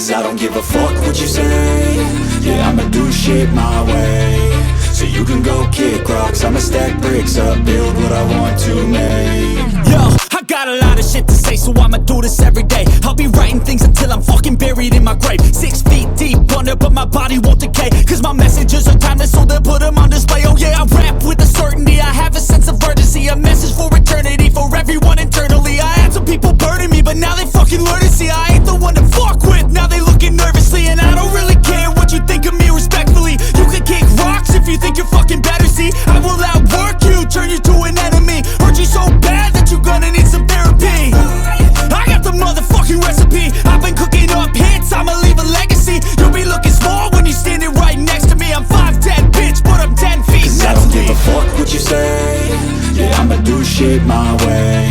Cause I don't give a fuck what you say. Yeah, I'ma do shit my way. So you can go kick rocks, I'ma stack bricks up, build what I want to make. Yo, I got a lot of shit to say, so I'ma do this every day. I'll be writing things until I'm fucking buried in my grave. 6 feet deep under, but my body won't decay. Cause my messages are timeless, so they'll put them on display. Oh yeah, I rap with a certainty, I have a sense of urgency. A message for eternity, for everyone internally. I had some people burning me, but now they fucking learn to see I ain't the one to fuck with, now they looking nervously. And I don't really care what you think of me, respectfully. You can kick rocks if you think you're fucking better, see. I will outwork you, turn you to an enemy. Hurt you so bad that you're gonna need some therapy. I got the motherfucking recipe, I've been cooking up hits, I'ma leave a legacy. You'll be looking small when you're standing right next to me. I'm 5'10", bitch, but I'm 10 feet. Cause I don't give a fuck what you say. Yeah, I'ma do shit my way.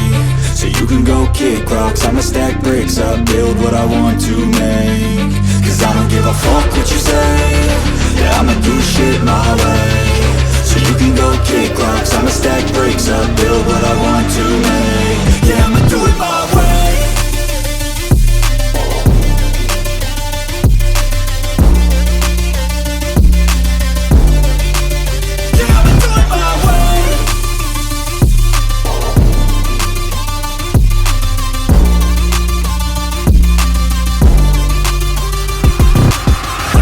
So you can go kick rocks, I'ma stack bricks up, build what I want to make. Cause I don't give a fuck what you say. Yeah, I'ma do shit my way. So you can go kick rocks, I'ma stack bricks up, build what I want to make. Yeah, I'ma do it my way. Yeah, I'ma do it my way.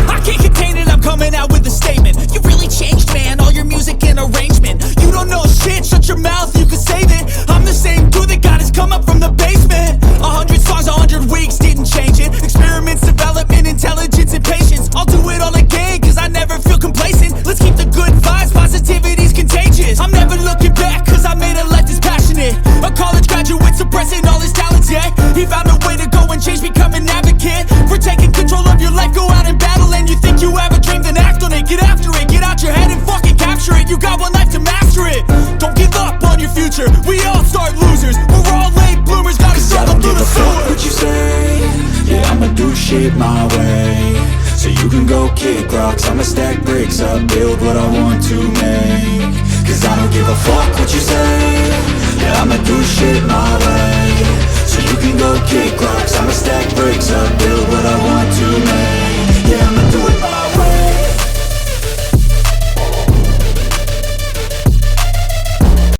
I can't contain it, I'm coming out with a statement. You really changed, man, all your music and arrangement. You don't know shit, shut your mouth, you can save it. I'm the same dude that got his come up from the basement. 100 songs, 100 weeks, didn't change it. Experiments, development, intelligence, and patience. I'll do it all again, cause I never feel complacent. Let's keep the good vibes, positivity's contagious. I'm never looking back, cause I made a life that's passionate. A college graduate suppressing all his talents, yeah. He found a way to go and change, become an advocate for taking control of your life, go out and battle. And you think you have a dream, then act on it. Get after it, get out your head and fucking capture it. You got one life to master it. Don't give up on your future, we all start losers. We're all late bloomers, gotta struggle through the Fuck sewer. what you say. Yeah, I'ma do shit my way. So you can go kick rocks, I'ma stack bricks up, build what I want to make. Cause I don't give a fuck what you say. Yeah, I'ma do shit my way. So you can go kick rocks, I'ma stack bricks up,